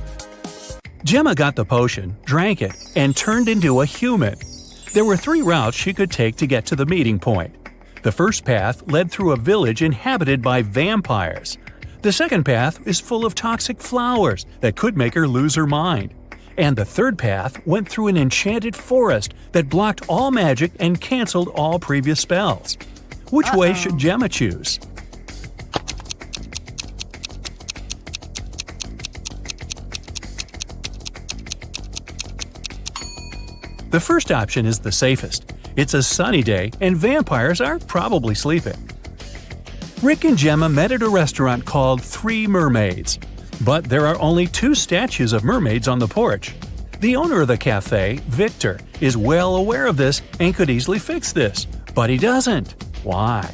Gemma got the potion, drank it, and turned into a human. There were 3 routes she could take to get to the meeting point. The first path led through a village inhabited by vampires. The second path is full of toxic flowers that could make her lose her mind. And the third path went through an enchanted forest that blocked all magic and canceled all previous spells. Which way should Gemma choose? The first option is the safest. It's a sunny day and vampires are probably sleeping. Rick and Gemma met at a restaurant called 3 Mermaids. But there are only 2 statues of mermaids on the porch. The owner of the cafe, Victor, is well aware of this and could easily fix this. But he doesn't. Why?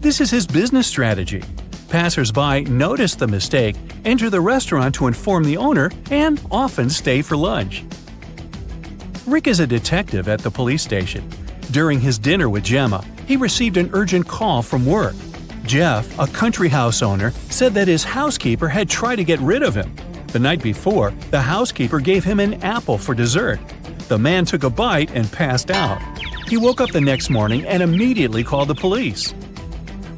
This is his business strategy. Passers-by notice the mistake, enter the restaurant to inform the owner, and often stay for lunch. Rick is a detective at the police station. During his dinner with Gemma, he received an urgent call from work. Jeff, a country house owner, said that his housekeeper had tried to get rid of him. The night before, the housekeeper gave him an apple for dessert. The man took a bite and passed out. He woke up the next morning and immediately called the police.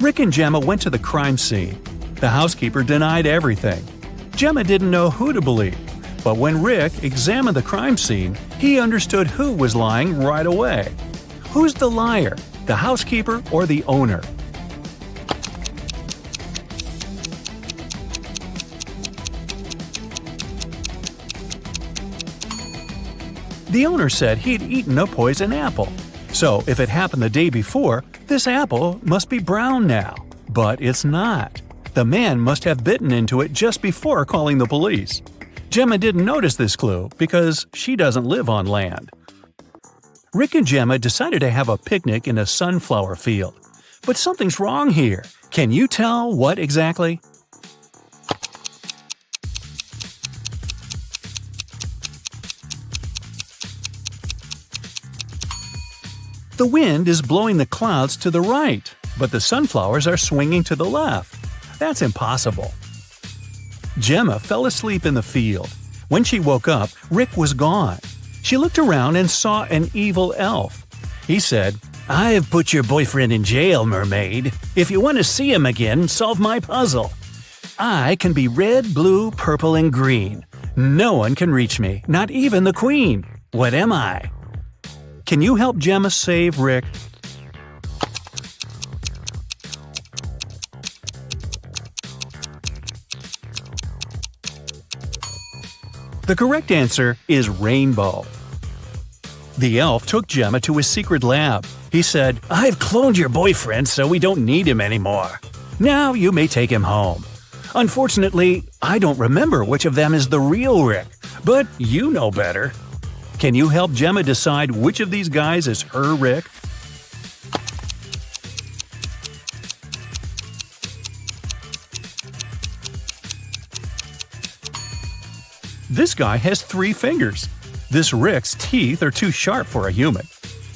Rick and Gemma went to the crime scene. The housekeeper denied everything. Gemma didn't know who to believe, but when Rick examined the crime scene, he understood who was lying right away. Who's the liar, the housekeeper or the owner? The owner said he'd eaten a poison apple. So if it happened the day before, this apple must be brown now. But it's not. The man must have bitten into it just before calling the police. Gemma didn't notice this clue because she doesn't live on land. Rick and Gemma decided to have a picnic in a sunflower field. But something's wrong here. Can you tell what exactly? The wind is blowing the clouds to the right, but the sunflowers are swinging to the left. That's impossible. Gemma fell asleep in the field. When she woke up, Rick was gone. She looked around and saw an evil elf. He said, "I have put your boyfriend in jail, mermaid. If you want to see him again, solve my puzzle. I can be red, blue, purple, and green. No one can reach me, not even the queen. What am I?" Can you help Gemma save Rick? The correct answer is rainbow. The elf took Gemma to his secret lab. He said, "I've cloned your boyfriend so we don't need him anymore. Now you may take him home. Unfortunately, I don't remember which of them is the real Rick, but you know better." Can you help Gemma decide which of these guys is her Rick? This guy has 3 fingers. This Rick's teeth are too sharp for a human.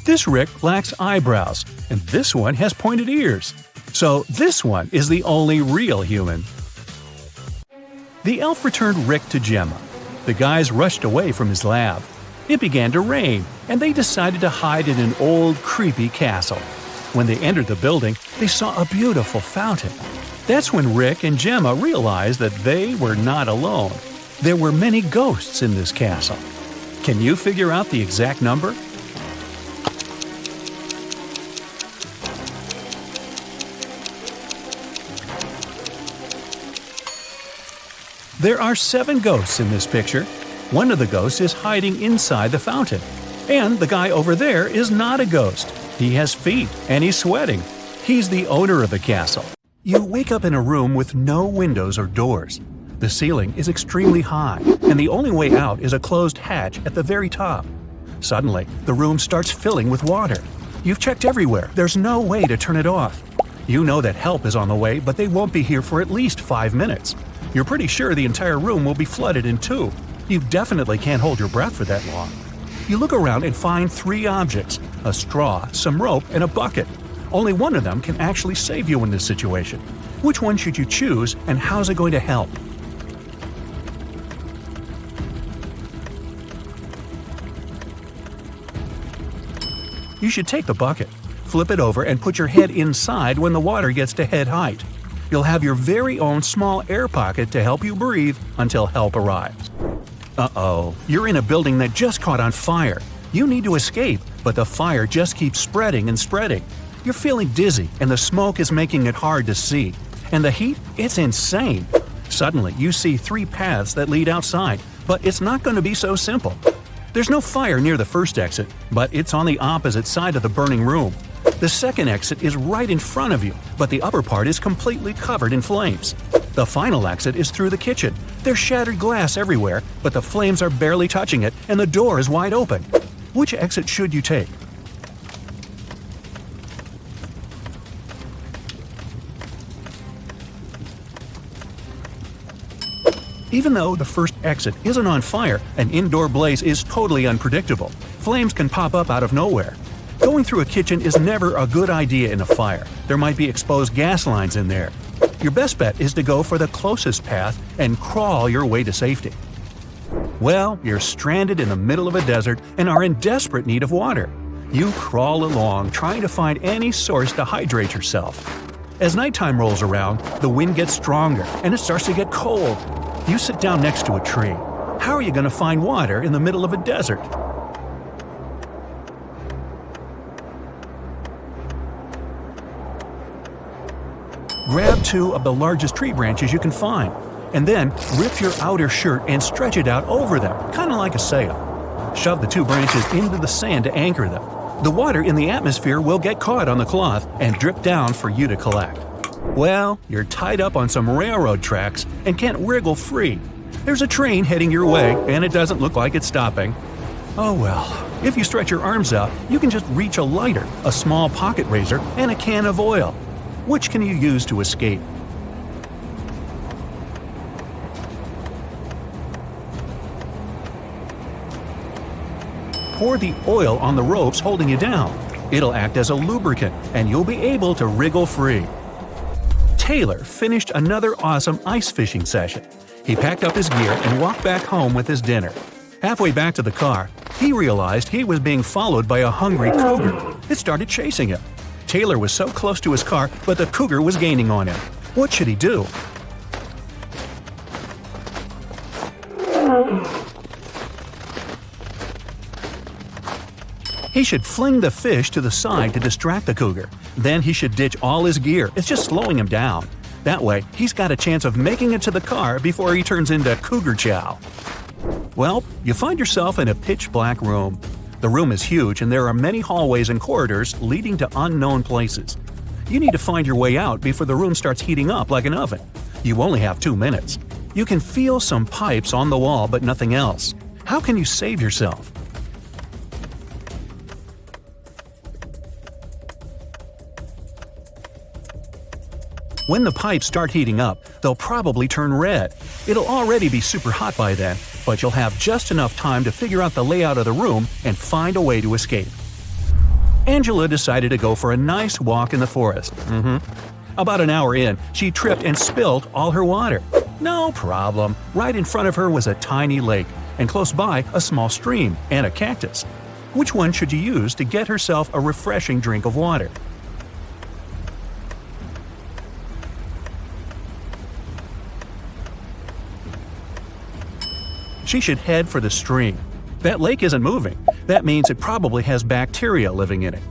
This Rick lacks eyebrows, and this one has pointed ears. So this one is the only real human. The elf returned Rick to Gemma. The guys rushed away from his lab. It began to rain, and they decided to hide in an old, creepy castle. When they entered the building, they saw a beautiful fountain. That's when Rick and Gemma realized that they were not alone. There were many ghosts in this castle. Can you figure out the exact number? There are 7 ghosts in this picture. One of the ghosts is hiding inside the fountain. And the guy over there is not a ghost. He has feet and he's sweating. He's the owner of the castle. You wake up in a room with no windows or doors. The ceiling is extremely high, and the only way out is a closed hatch at the very top. Suddenly, the room starts filling with water. You've checked everywhere. There's no way to turn it off. You know that help is on the way, but they won't be here for at least 5 minutes. You're pretty sure the entire room will be flooded in 2. You definitely can't hold your breath for that long. You look around and find 3 objects: a straw, some rope, and a bucket. Only one of them can actually save you in this situation. Which one should you choose, and how's it going to help? You should take the bucket, flip it over, and put your head inside when the water gets to head height. You'll have your very own small air pocket to help you breathe until help arrives. Uh-oh, you're in a building that just caught on fire. You need to escape, but the fire just keeps spreading and spreading. You're feeling dizzy, and the smoke is making it hard to see. And the heat? It's insane. Suddenly, you see 3 paths that lead outside, but it's not going to be so simple. There's no fire near the first exit, but it's on the opposite side of the burning room. The second exit is right in front of you, but the upper part is completely covered in flames. The final exit is through the kitchen. There's shattered glass everywhere, but the flames are barely touching it, and the door is wide open. Which exit should you take? Even though the first exit isn't on fire, an indoor blaze is totally unpredictable. Flames can pop up out of nowhere. Going through a kitchen is never a good idea in a fire. There might be exposed gas lines in there. Your best bet is to go for the closest path and crawl your way to safety. Well, you're stranded in the middle of a desert and are in desperate need of water. You crawl along, trying to find any source to hydrate yourself. As nighttime rolls around, the wind gets stronger and it starts to get cold. You sit down next to a tree. How are you going to find water in the middle of a desert? Grab 2 of the largest tree branches you can find, and then rip your outer shirt and stretch it out over them, kind of like a sail. Shove the 2 branches into the sand to anchor them. The water in the atmosphere will get caught on the cloth and drip down for you to collect. Well, you're tied up on some railroad tracks and can't wriggle free. There's a train heading your way, and it doesn't look like it's stopping. Oh well, if you stretch your arms out, you can just reach a lighter, a small pocket razor, and a can of oil. Which can you use to escape? Pour the oil on the ropes holding you down. It'll act as a lubricant, and you'll be able to wriggle free. Taylor finished another awesome ice fishing session. He packed up his gear and walked back home with his dinner. Halfway back to the car, he realized he was being followed by a hungry cougar. It started chasing him. Taylor was so close to his car, but the cougar was gaining on him. What should he do? He should fling the fish to the side to distract the cougar. Then he should ditch all his gear. It's just slowing him down. That way, he's got a chance of making it to the car before he turns into cougar chow. Well, you find yourself in a pitch-black room. The room is huge and there are many hallways and corridors leading to unknown places. You need to find your way out before the room starts heating up like an oven. You only have 2 minutes. You can feel some pipes on the wall but nothing else. How can you save yourself? When the pipes start heating up, they'll probably turn red. It'll already be super hot by then, but you'll have just enough time to figure out the layout of the room and find a way to escape. Angela decided to go for a nice walk in the forest. About an hour in, she tripped and spilled all her water. No problem. Right in front of her was a tiny lake, and close by a small stream and a cactus. Which one should you use to get herself a refreshing drink of water? She should head for the stream. That lake isn't moving. That means it probably has bacteria living in it.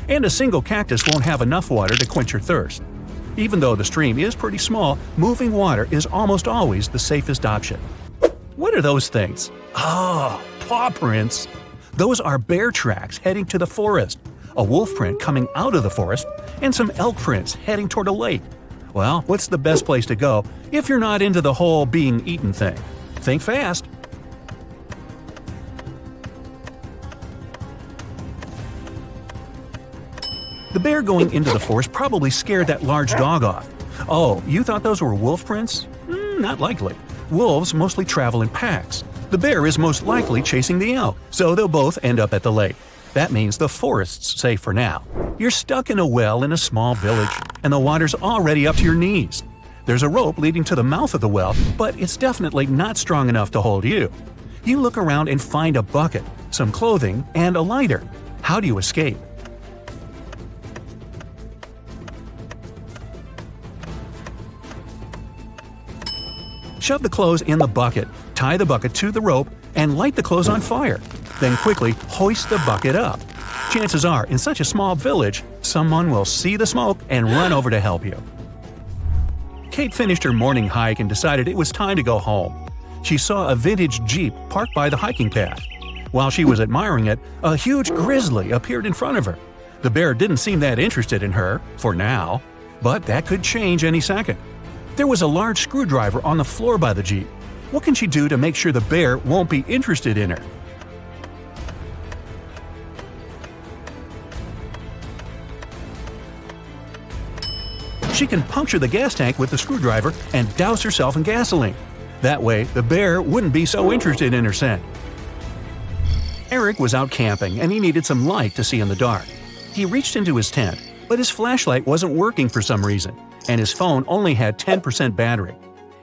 And a single cactus won't have enough water to quench your thirst. Even though the stream is pretty small, moving water is almost always the safest option. What are those things? Oh, paw prints. Those are bear tracks heading to the forest, a wolf print coming out of the forest, and some elk prints heading toward a lake. Well, what's the best place to go if you're not into the whole being eaten thing? Think fast. The bear going into the forest probably scared that large dog off. Oh, you thought those were wolf prints? Not likely. Wolves mostly travel in packs. The bear is most likely chasing the elk, so they'll both end up at the lake. That means the forest's safe for now. You're stuck in a well in a small village, and the water's already up to your knees. There's a rope leading to the mouth of the well, but it's definitely not strong enough to hold you. You look around and find a bucket, some clothing, and a lighter. How do you escape? Shove the clothes in the bucket, tie the bucket to the rope, and light the clothes on fire. Then quickly hoist the bucket up. Chances are, in such a small village, someone will see the smoke and run over to help you. Kate finished her morning hike and decided it was time to go home. She saw a vintage Jeep parked by the hiking path. While she was admiring it, a huge grizzly appeared in front of her. The bear didn't seem that interested in her, for now, but that could change any second. There was a large screwdriver on the floor by the Jeep. What can she do to make sure the bear won't be interested in her? She can puncture the gas tank with the screwdriver and douse herself in gasoline. That way, the bear wouldn't be so interested in her scent. Eric was out camping and he needed some light to see in the dark. He reached into his tent, but his flashlight wasn't working for some reason, and his phone only had 10% battery.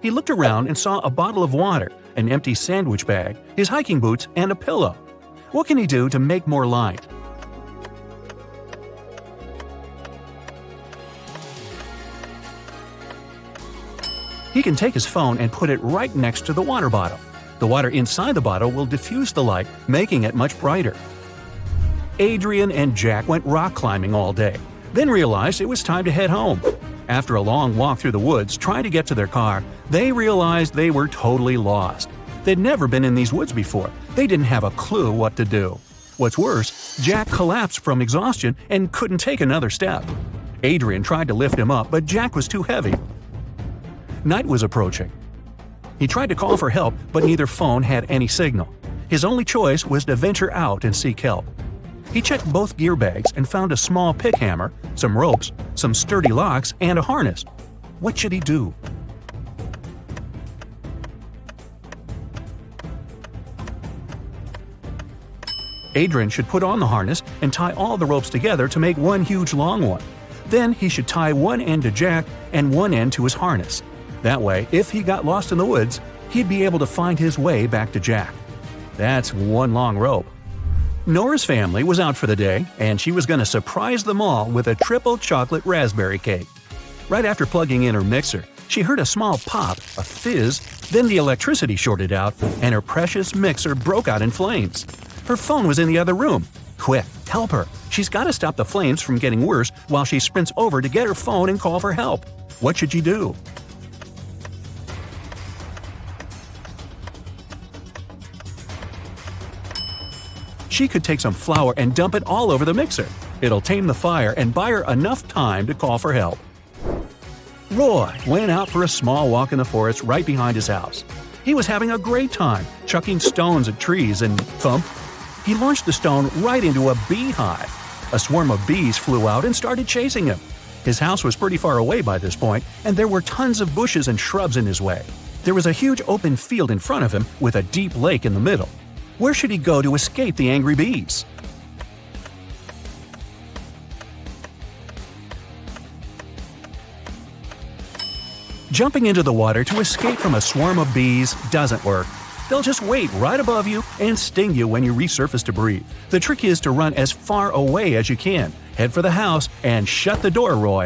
He looked around and saw a bottle of water, an empty sandwich bag, his hiking boots, and a pillow. What can he do to make more light? He can take his phone and put it right next to the water bottle. The water inside the bottle will diffuse the light, making it much brighter. Adrian and Jack went rock climbing all day, then realized it was time to head home. After a long walk through the woods trying to get to their car, they realized they were totally lost. They'd never been in these woods before. They didn't have a clue what to do. What's worse, Jack collapsed from exhaustion and couldn't take another step. Adrian tried to lift him up, but Jack was too heavy. Night was approaching. He tried to call for help, but neither phone had any signal. His only choice was to venture out and seek help. He checked both gear bags and found a small pick hammer, some ropes, some sturdy locks, and a harness. What should he do? Adrian should put on the harness and tie all the ropes together to make one huge long one. Then he should tie one end to Jack and one end to his harness. That way, if he got lost in the woods, he'd be able to find his way back to Jack. That's one long rope. Nora's family was out for the day, and she was going to surprise them all with a triple chocolate raspberry cake. Right after plugging in her mixer, she heard a small pop, a fizz, then the electricity shorted out, and her precious mixer broke out in flames. Her phone was in the other room. Quick, help her. She's got to stop the flames from getting worse while she sprints over to get her phone and call for help. What should she do? She could take some flour and dump it all over the mixer. It'll tame the fire and buy her enough time to call for help. Roy went out for a small walk in the forest right behind his house. He was having a great time, chucking stones at trees and thump. He launched the stone right into a beehive. A swarm of bees flew out and started chasing him. His house was pretty far away by this point, and there were tons of bushes and shrubs in his way. There was a huge open field in front of him with a deep lake in the middle. Where should he go to escape the angry bees? Jumping into the water to escape from a swarm of bees doesn't work. They'll just wait right above you and sting you when you resurface to breathe. The trick is to run as far away as you can, head for the house, and shut the door, Roy.